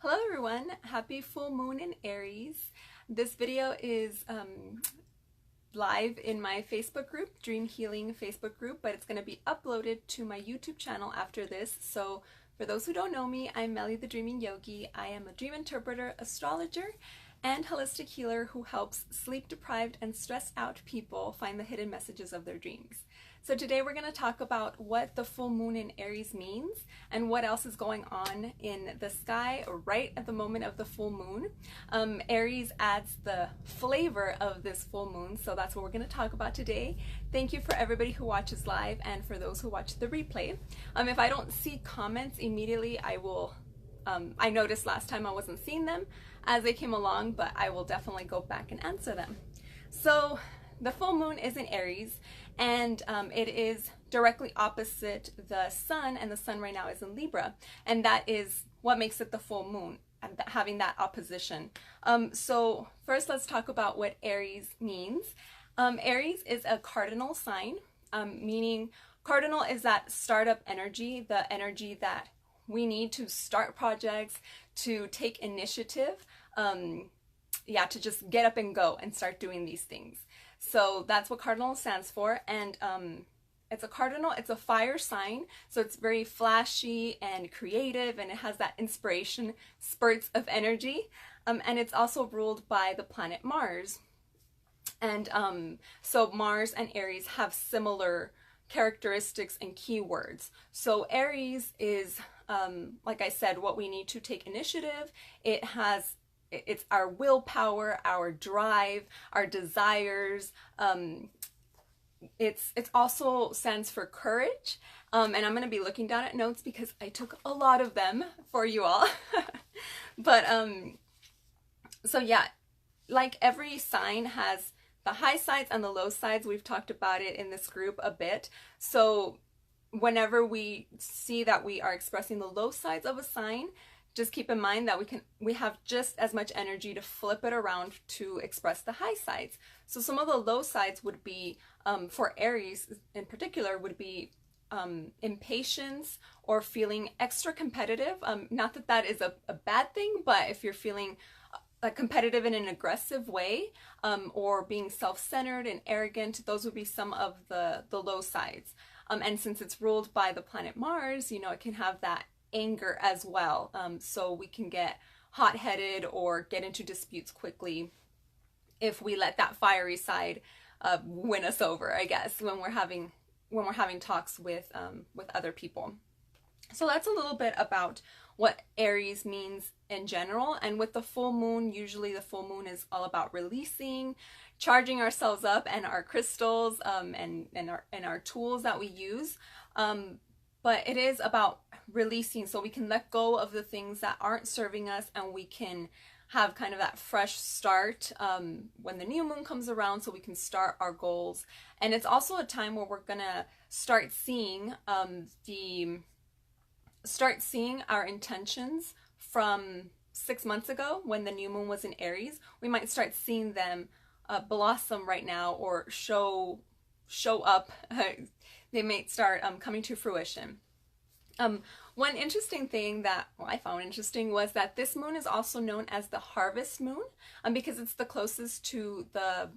Hello everyone, happy full moon in Aries. This video is live in my Facebook group, Dream Healing Facebook group, but it's going to be uploaded to my YouTube channel after this. So for those who don't know me, I'm Melly the Dreaming Yogi. I am a dream interpreter, astrologer, and holistic healer who helps sleep-deprived and stressed out people find the hidden messages of their dreams. So today we're going to talk about what the full moon in Aries means and what else is going on in the sky right at the moment of the full moon. Aries adds the flavor of this full moon, so that's what we're going to talk about today. Thank you for everybody who watches live and for those who watch the replay. If I don't see comments immediately, I will. I noticed last time I wasn't seeing them as they came along, but I will definitely go back and answer them. So the full moon is in Aries, and it is directly opposite the sun, and the sun right now is in Libra, and that is what makes it the full moon, having that opposition. So first let's talk about what Aries means. Aries is a cardinal sign, meaning cardinal is that startup energy, the energy that we need to start projects, to take initiative, to just get up and go and start doing these things. So that's what cardinal stands for, and it's a cardinal, it's a fire sign, so it's very flashy and creative, and it has that inspiration, spurts of energy, and it's also ruled by the planet Mars. And so Mars and Aries have similar characteristics and keywords. So Aries is, like I said, what we need to take initiative. It's our willpower, our drive, our desires. It's also stands for courage. And I'm going to be looking down at notes because I took a lot of them for you all. But so yeah, like every sign has the high sides and the low sides. We've talked about it in this group a bit. So whenever we see that we are expressing the low sides of a sign, just keep in mind that we have just as much energy to flip it around to express the high sides. So some of the low sides would be, for Aries in particular, would be impatience or feeling extra competitive. Not that that is a bad thing, but if you're feeling competitive in an aggressive way, or being self-centered and arrogant, those would be some of the low sides. And since it's ruled by the planet Mars, it can have that anger as well. So we can get hot-headed or get into disputes quickly if we let that fiery side win us over, I guess, when we're having talks with other people. So that's a little bit about what Aries means in general. And with the full moon, usually the full moon is all about releasing, charging ourselves up, and our crystals, and our tools that we use. But it is about releasing, so we can let go of the things that aren't serving us, and we can have kind of that fresh start when the new moon comes around, so we can start our goals. And it's also a time where we're gonna start seeing our intentions from 6 months ago when the new moon was in Aries. We might start seeing them blossom right now, or show up. They may start coming to fruition. One interesting thing that I found interesting was that this moon is also known as the harvest moon, because it's the closest to the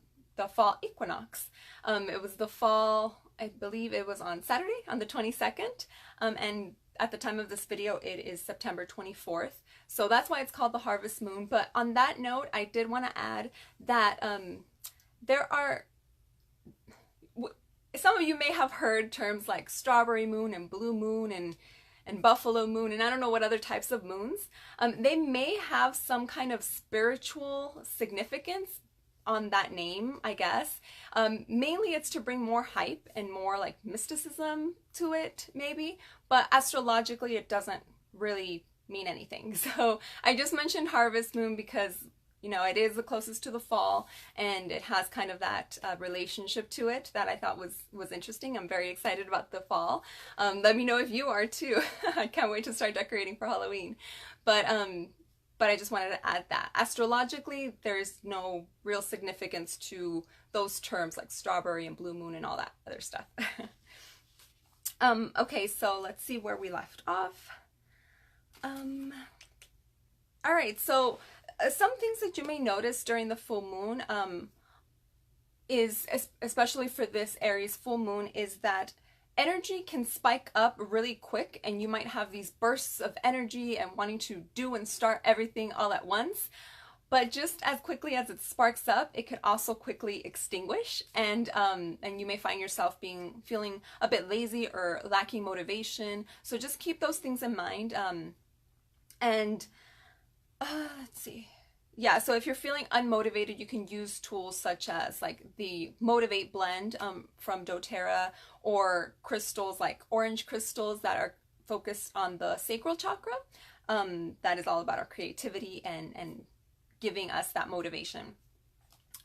fall equinox. It was the fall, I believe it was on Saturday, on the 22nd, and at the time of this video it is September 24th. So that's why it's called the harvest moon. But on that note, I did want to add that there are, some of you may have heard terms like strawberry moon and blue moon and buffalo moon, and I don't know what other types of moons. They may have some kind of spiritual significance on that name, I guess. Mainly it's to bring more hype and more like mysticism to it, maybe, but astrologically it doesn't really mean anything. So I just mentioned harvest moon because it is the closest to the fall, and it has kind of that relationship to it that I thought was interesting. I'm very excited about the fall. Let me know if you are too. I can't wait to start decorating for Halloween. But I just wanted to add that. Astrologically, there's no real significance to those terms like strawberry and blue moon and all that other stuff. Okay, so let's see where we left off. All right, so some things that you may notice during the full moon is, especially for this Aries full moon, is that energy can spike up really quick and you might have these bursts of energy and wanting to do and start everything all at once. But just as quickly as it sparks up, it could also quickly extinguish, and you may find yourself feeling a bit lazy or lacking motivation. So just keep those things in mind. And let's see. Yeah, so if you're feeling unmotivated, you can use tools such as like the Motivate blend from doTERRA, or crystals like orange crystals that are focused on the sacral chakra. That is all about our creativity and giving us that motivation.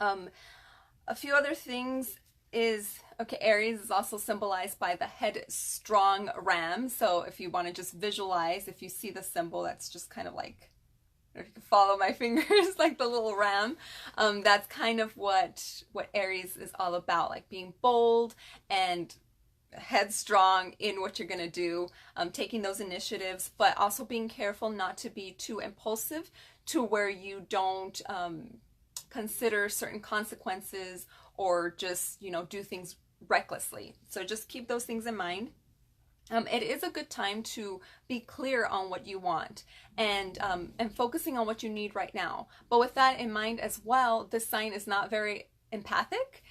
A few other things is, okay, Aries is also symbolized by the headstrong ram. So if you want to just visualize, if you see the symbol, that's just kind of like, if you can follow my fingers, like the little ram. That's kind of what Aries is all about, like being bold and headstrong in what you're going to do, taking those initiatives, but also being careful not to be too impulsive to where you don't consider certain consequences or just, you know, do things recklessly. So just keep those things in mind. It is a good time to be clear on what you want and focusing on what you need right now. But with that in mind as well, this sign is not very empathic.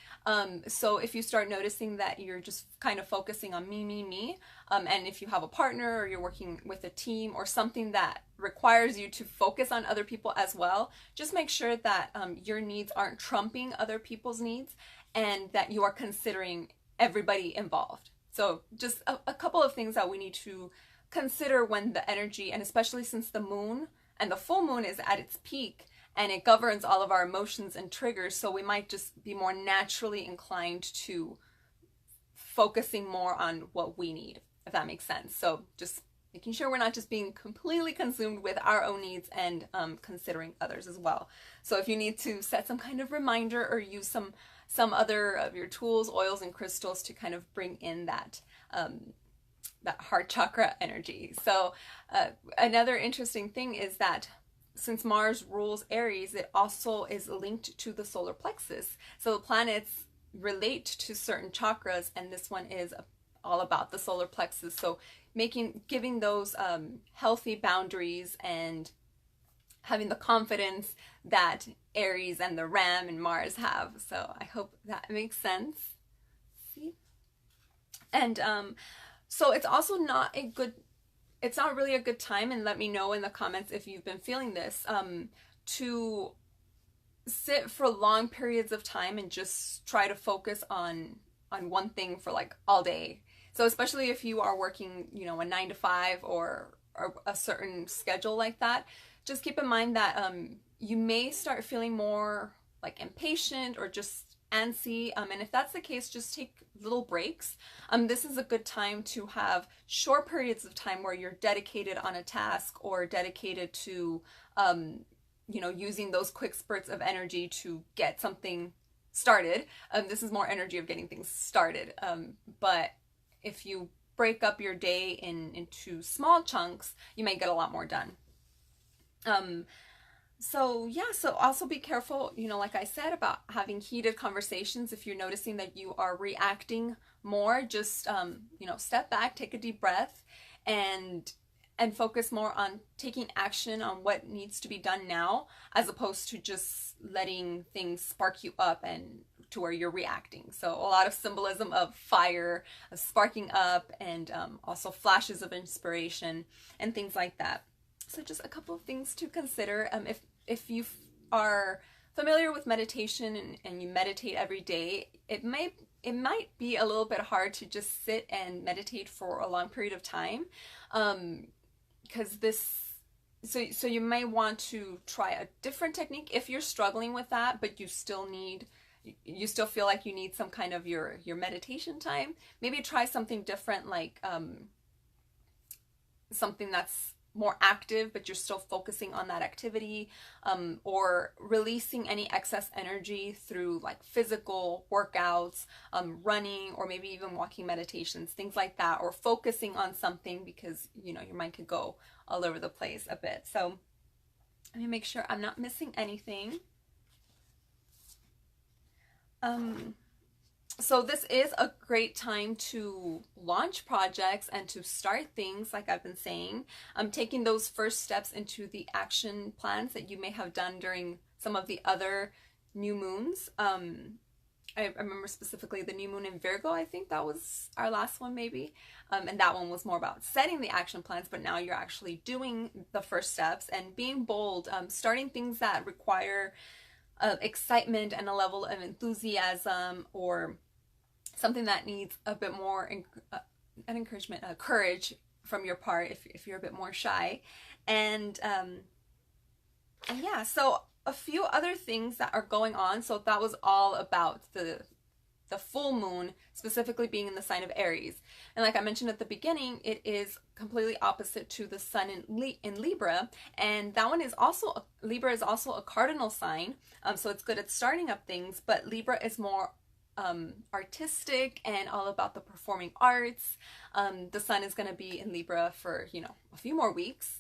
So if you start noticing that you're just kind of focusing on me, and if you have a partner or you're working with a team or something that requires you to focus on other people as well, just make sure that your needs aren't trumping other people's needs and that you are considering everybody involved. So just a couple of things that we need to consider when the energy, and especially since the moon and the full moon is at its peak and it governs all of our emotions and triggers, so we might just be more naturally inclined to focusing more on what we need, if that makes sense. So just making sure we're not just being completely consumed with our own needs and considering others as well. So if you need to set some kind of reminder or use some other of your tools, oils, and crystals to kind of bring in that that heart chakra energy. So another interesting thing is that since Mars rules Aries, it also is linked to the solar plexus. So the planets relate to certain chakras, and this one is all about the solar plexus. So giving those healthy boundaries and having the confidence that Aries and the Ram and Mars have. So I hope that makes sense. See? And so it's also not really a good time, and let me know in the comments if you've been feeling this, to sit for long periods of time and just try to focus on one thing for like all day. So especially if you are working, you know, a 9 to 5 or a certain schedule like that, just keep in mind that you may start feeling more like impatient or just antsy, and if that's the case, just take little breaks. This is a good time to have short periods of time where you're dedicated on a task or dedicated to you know, using those quick spurts of energy to get something started. This is more energy of getting things started, but if you break up your day into small chunks, you may get a lot more done. So yeah, so also be careful, you know, like I said, about having heated conversations. If you're noticing that you are reacting more, just, you know, step back, take a deep breath, and focus more on taking action on what needs to be done now, as opposed to just letting things spark you up and to where you're reacting. So a lot of symbolism of fire, of sparking up, and also flashes of inspiration and things like that. So just a couple of things to consider. If you are familiar with meditation and you meditate every day, it might be a little bit hard to just sit and meditate for a long period of time, because so you may want to try a different technique if you're struggling with that, but you still feel like you need some kind of your meditation time. Maybe try something different, like something that's more active, but you're still focusing on that activity, or releasing any excess energy through like physical workouts, running, or maybe even walking meditations, things like that, or focusing on something, because, you know, your mind could go all over the place a bit. So Let me make sure I'm not missing anything. So this is a great time to launch projects and to start things, like I've been saying. Taking those first steps into the action plans that you may have done during some of the other new moons. I remember specifically the new moon in Virgo. I think that was our last one, maybe. And that one was more about setting the action plans, but now you're actually doing the first steps and being bold, starting things that require excitement and a level of enthusiasm, or something that needs a bit more an encouragement, courage from your part if you're a bit more shy. And yeah, so a few other things that are going on. So that was all about the full moon specifically being in the sign of Aries. And like I mentioned at the beginning, it is completely opposite to the sun in Libra. And that one is also, Libra is also a cardinal sign. So it's good at starting up things, but Libra is more artistic and all about the performing arts. The sun is going to be in Libra for, a few more weeks,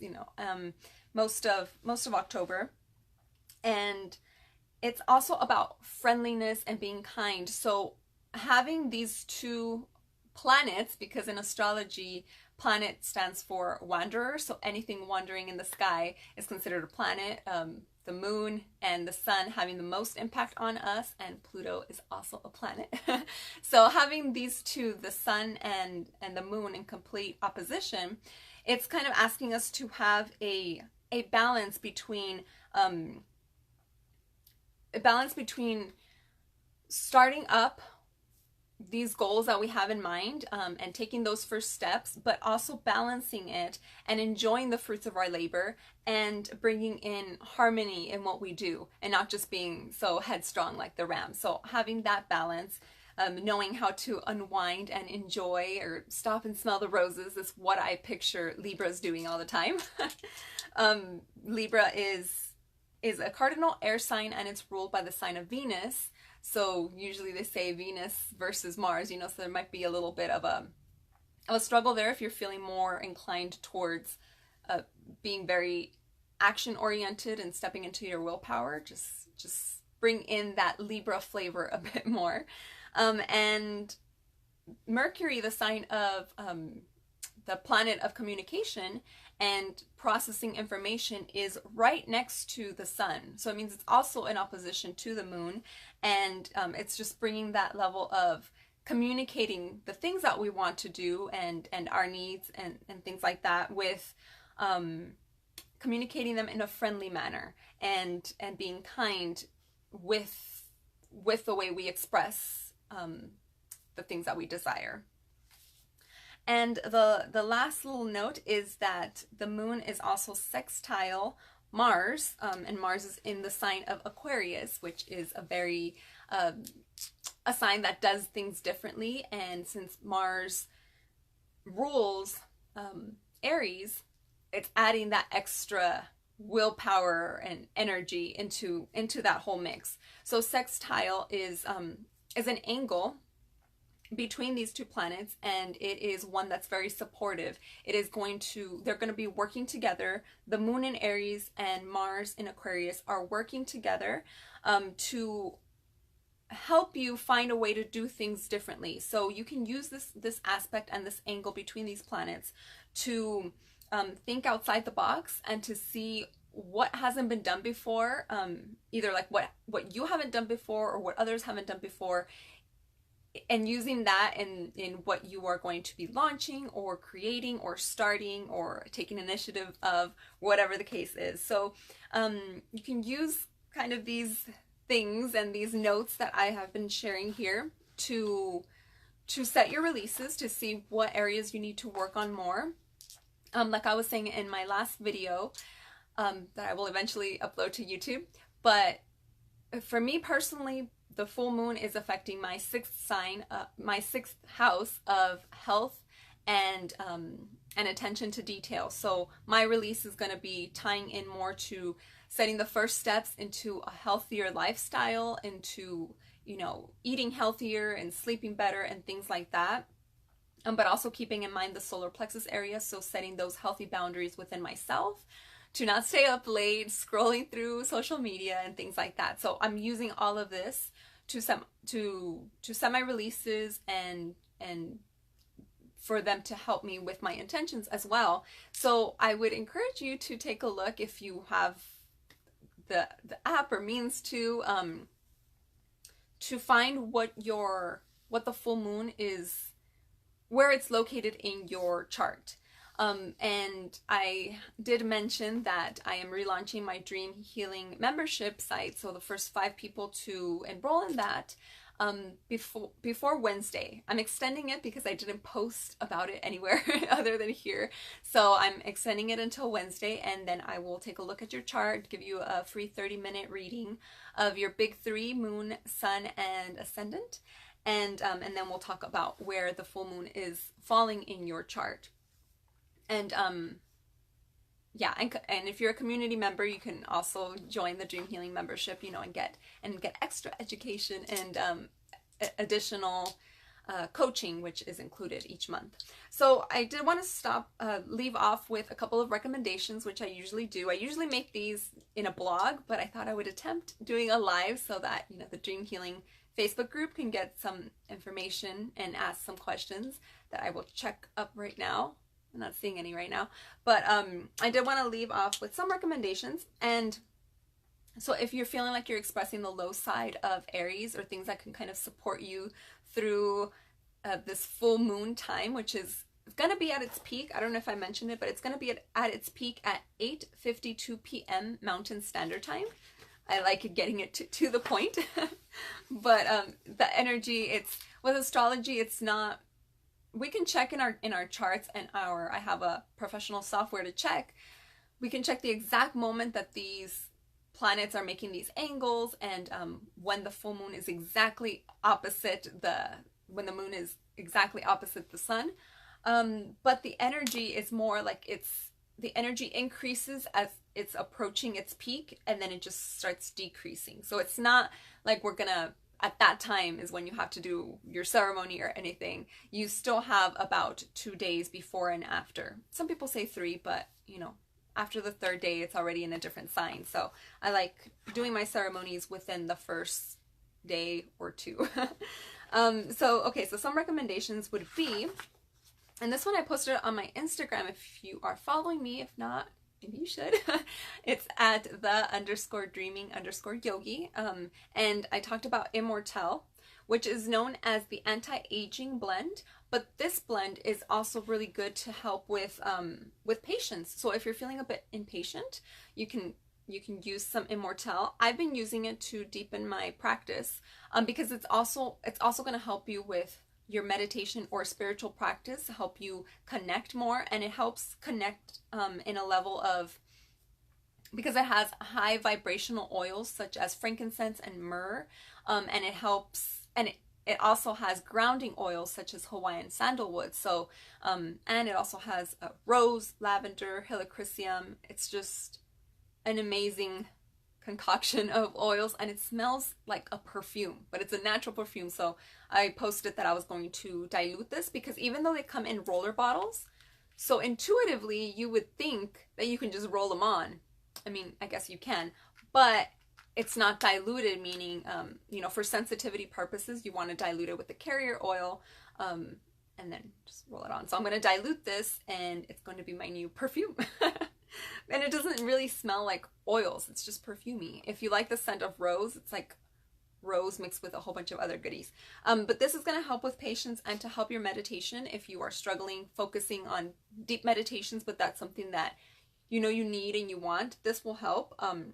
most of October. And it's also about friendliness and being kind. So having these two planets, because in astrology, planet stands for wanderer, so anything wandering in the sky is considered a planet. The moon and the sun having the most impact on us, and Pluto is also a planet. So having these two, the sun and the moon, in complete opposition, it's kind of asking us to have a balance between starting up these goals that we have in mind, and taking those first steps, but also balancing it and enjoying the fruits of our labor and bringing in harmony in what we do, and not just being so headstrong like the ram. So having that balance, knowing how to unwind and enjoy, or stop and smell the roses, is what I picture Libras doing all the time. Libra is a cardinal air sign, and it's ruled by the sign of Venus. So usually they say Venus versus Mars, so there might be a little bit of a struggle there if you're feeling more inclined towards being very action oriented and stepping into your willpower. Just bring in that Libra flavor a bit more. And Mercury, the sign of the planet of communication and processing information, is right next to the sun. So it means it's also in opposition to the moon, and it's just bringing that level of communicating the things that we want to do and our needs and things like that, with communicating them in a friendly manner and being kind with the way we express the things that we desire. And the last little note is that the moon is also sextile Mars, and Mars is in the sign of Aquarius, which is a very a sign that does things differently. And since Mars rules Aries, it's adding that extra willpower and energy into that whole mix. So sextile is an angle between these two planets, and it is one that's very supportive. They're going to be working together. The moon in Aries and Mars in Aquarius are working together to help you find a way to do things differently. So you can use this aspect and this angle between these planets to think outside the box and to see what hasn't been done before, either like what you haven't done before or what others haven't done before, and using that in what you are going to be launching or creating or starting or taking initiative of, whatever the case is. So you can use kind of these things and these notes that I have been sharing here to set your releases, to see what areas you need to work on more. Like I was saying in my last video, that I will eventually upload to YouTube. But for me personally, the full moon is affecting my sixth sign, my sixth house of health and attention to detail. So my release is going to be tying in more to setting the first steps into a healthier lifestyle, into, eating healthier and sleeping better and things like that. But also keeping in mind the solar plexus area, so setting those healthy boundaries within myself to not stay up late scrolling through social media and things like that. So I'm using all of this to set my releases and for them to help me with my intentions as well. So I would encourage you to take a look if you have the app or means to find what the full moon is, where it's located in your chart. And I did mention that I am relaunching my Dream Healing membership site. So the first 5 people to enroll in that before Wednesday. I'm extending it because I didn't post about it anywhere other than here. So I'm extending it until Wednesday, and then I will take a look at your chart, give you a free 30-minute reading of your big 3, moon, sun, and ascendant. And then we'll talk about where the full moon is falling in your chart. And yeah, and if you're a community member, you can also join the Dream Healing membership, you know, and get extra education and additional coaching, which is included each month. So I did want to leave off with a couple of recommendations, which I usually do. I usually make these in a blog, but I thought I would attempt doing a live so that, you know, the Dream Healing Facebook group can get some information and ask some questions that I will check up right now. I'm not seeing any right now, but I did want to leave off with some recommendations. And so if you're feeling like you're expressing the low side of Aries, or things that can kind of support you through this full moon time, which is going to be at its peak. I don't know if I mentioned it, but it's going to be at its peak at 8:52 p.m. Mountain Standard Time. I like getting it to the point. But the energy, with astrology, it's not, we can check in our charts, and I have a professional software to check. We can check the exact moment that these planets are making these angles, and when the full moon is exactly opposite when the moon is exactly opposite the sun. But the energy is more like the energy increases as it's approaching its peak, and then it just starts decreasing. So it's not like at that time is when you have to do your ceremony or anything. You still have about 2 days before and after. Some people say 3, but you know, after the 3rd day, it's already in a different sign. So I like doing my ceremonies within the first day or 2. So some recommendations would be, and this one I posted on my Instagram if you are following me. If not, maybe you should. It's at @the_dreaming_yogi. And I talked about Immortelle, which is known as the anti-aging blend. But this blend is also really good to help with patience. So if you're feeling a bit impatient, you can use some Immortelle. I've been using it to deepen my practice because it's also going to help you with your meditation or spiritual practice, help you connect more, and it helps connect in a level of, because it has high vibrational oils such as frankincense and myrrh, and it helps, and it also has grounding oils such as Hawaiian sandalwood. So and it also has rose, lavender, helichrysum. It's just an amazing concoction of oils, and it smells like a perfume, but it's a natural perfume. So I posted that I was going to dilute this, because even though they come in roller bottles, so intuitively you would think that you can just roll them on. I mean, I guess you can, but it's not diluted, meaning you know, for sensitivity purposes, you want to dilute it with the carrier oil, and then just roll it on. So I'm going to dilute this, and it's going to be my new perfume. And it doesn't really smell like oils, it's just perfumey. If you like the scent of rose, it's like rose mixed with a whole bunch of other goodies. But this is going to help with patience and to help your meditation if you are struggling focusing on deep meditations, but that's something that you know you need and you want. This will help, and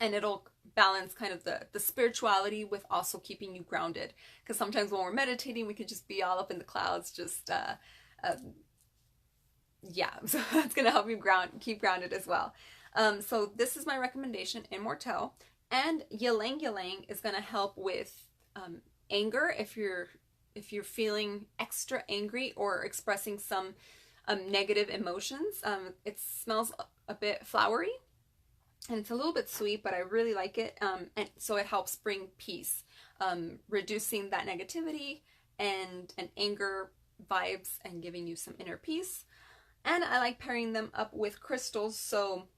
it'll balance kind of the spirituality with also keeping you grounded, because sometimes when we're meditating we could just be all up in the clouds, just yeah, so it's going to help you keep grounded as well. So this is my recommendation, Immortelle. And Ylang Ylang is going to help with anger if you're feeling extra angry or expressing some negative emotions. It smells a bit flowery, and it's a little bit sweet, but I really like it. And so it helps bring peace, reducing that negativity and anger vibes, and giving you some inner peace. And I like pairing them up with crystals. So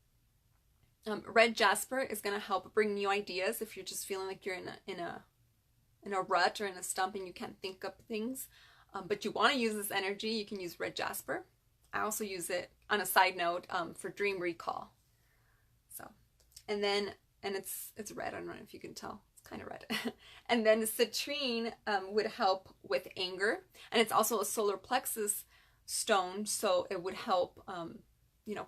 Red jasper is going to help bring new ideas if you're just feeling like you're in a rut or in a stump and you can't think up things, but you want to use this energy. You can use red jasper. I also use it on a side note for dream recall. So, and then it's red. I don't know if you can tell. It's kind of red. And then citrine would help with anger, and it's also a solar plexus stone, so it would help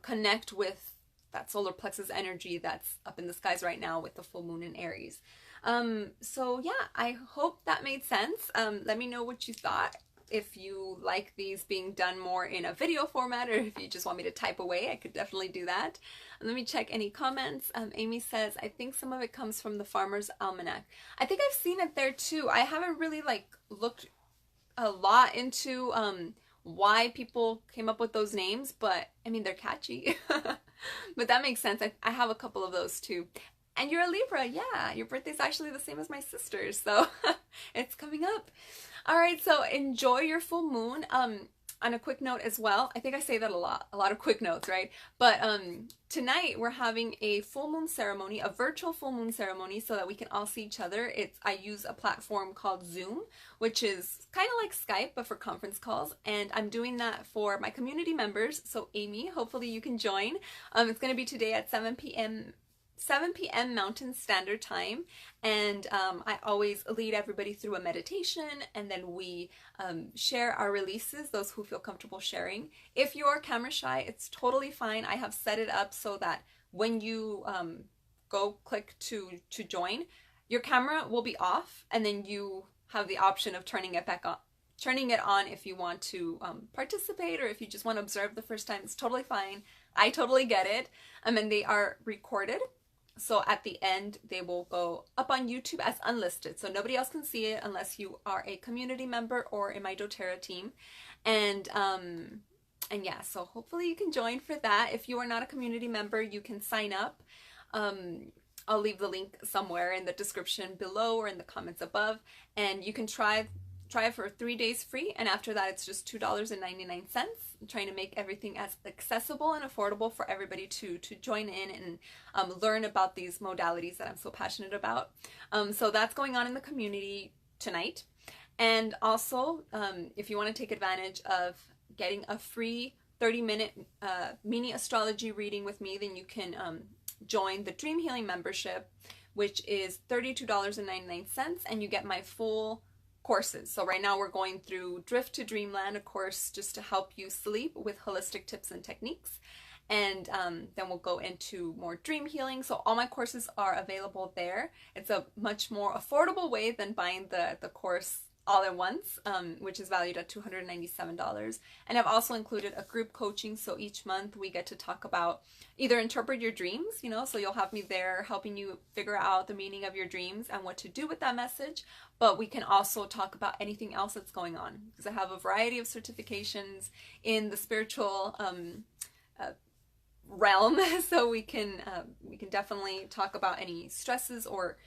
connect with that solar plexus energy that's up in the skies right now with the full moon in Aries. So yeah, I hope that made sense. Let me know what you thought. If you like these being done more in a video format, or if you just want me to type away, I could definitely do that. Let me check any comments. Amy says, I think some of it comes from the Farmer's Almanac. I think I've seen it there too. I haven't really looked a lot into why people came up with those names, but I mean, they're catchy. But that makes sense. I have a couple of those too. And you're a Libra, yeah. Your birthday's actually the same as my sister's, so it's coming up. All right, so enjoy your full moon. On a quick note as well, I think I say that a lot of quick notes, right? But tonight we're having a full moon ceremony, a virtual full moon ceremony, so that we can all see each other. I use a platform called Zoom, which is kind of like Skype, but for conference calls. And I'm doing that for my community members. So Amy, hopefully you can join. It's going to be today at 7 p.m. Mountain Standard Time, and I always lead everybody through a meditation, and then we share our releases, those who feel comfortable sharing. If you are camera shy, it's totally fine. I have set it up so that when you go click to join, your camera will be off, and then you have the option of turning it back on. Turning it on if you want to participate, or if you just want to observe the first time. It's totally fine. I totally get it. And they are recorded. So at the end, they will go up on YouTube as unlisted. So nobody else can see it unless you are a community member or in my doTERRA team. And yeah, so hopefully you can join for that. If you are not a community member, you can sign up. I'll leave the link somewhere in the description below or in the comments above. And you can try it for 3 days free, and after that it's just $2.99. I'm trying to make everything as accessible and affordable for everybody to join in and learn about these modalities that I'm so passionate about. So that's going on in the community tonight. And also, if you want to take advantage of getting a free 30-minute mini astrology reading with me, then you can join the Dream Healing membership, which is $32.99, and you get my full courses. So right now we're going through Drift to Dreamland, a course just to help you sleep with holistic tips and techniques. And then we'll go into more dream healing. So all my courses are available there. It's a much more affordable way than buying the course all at once, which is valued at $297. And I've also included a group coaching. So each month we get to talk about either interpret your dreams, so you'll have me there helping you figure out the meaning of your dreams and what to do with that message. But we can also talk about anything else that's going on, because I have a variety of certifications in the spiritual realm. So we can definitely talk about any stresses or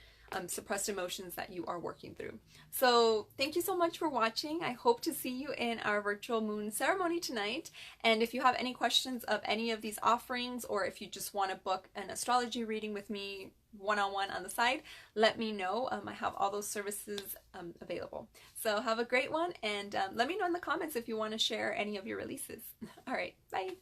suppressed emotions that you are working through. So thank you so much for watching. I hope to see you in our virtual moon ceremony tonight. And if you have any questions of any of these offerings, or if you just want to book an astrology reading with me one-on-one on the side, let me know. I have all those services available. So have a great one, and let me know in the comments if you want to share any of your releases. All right, bye.